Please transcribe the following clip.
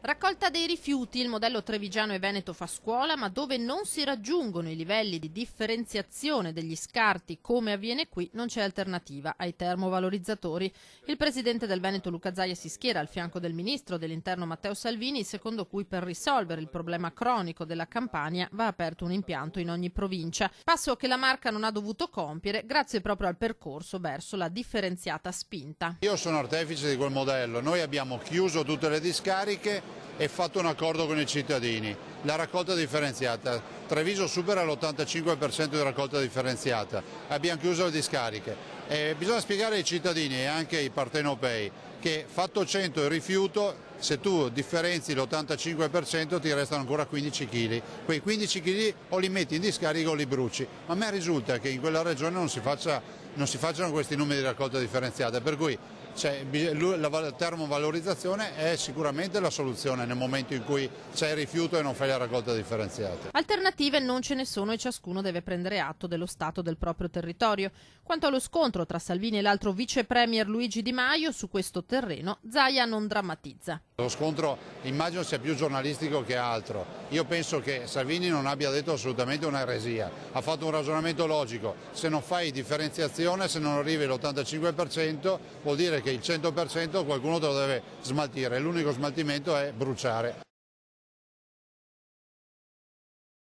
Raccolta dei rifiuti, il modello trevigiano e veneto fa scuola, ma dove non si raggiungono i livelli di differenziazione degli scarti come avviene qui non c'è alternativa ai termovalorizzatori. Il presidente del Veneto Luca Zaia si schiera al fianco del ministro dell'Interno Matteo Salvini, secondo cui per risolvere il problema cronico della Campania va aperto un impianto in ogni provincia. Passo che la Marca non ha dovuto compiere grazie proprio al percorso verso la differenziata spinta. Io sono artefice di quel modello, noi abbiamo chiuso tutte le discariche e fatto un accordo con i cittadini. La raccolta differenziata, Treviso supera l'85% di raccolta differenziata, abbiamo chiuso le discariche. Bisogna spiegare ai cittadini e anche ai partenopei che fatto 100 il rifiuto, se tu differenzi l'85% ti restano ancora 15 kg. Quei 15 kg o li metti in discarica o li bruci. A me risulta che in quella regione non si facciano questi numeri di raccolta differenziata, per cui la termovalorizzazione è sicuramente la soluzione nel momento in cui c'è il rifiuto e non fai la raccolta differenziata. Alternative non ce ne sono e ciascuno deve prendere atto dello stato del proprio territorio. Quanto allo scontro tra Salvini e l'altro vice premier Luigi Di Maio, su questo terreno Zaia non drammatizza. Lo scontro immagino sia più giornalistico che altro. Io penso che Salvini non abbia detto assolutamente un'eresia, ha fatto un ragionamento logico. Se non fai differenziazione, se non arrivi all'85%, vuol dire che il 100% qualcuno te lo deve smaltire, l'unico smaltimento è bruciare.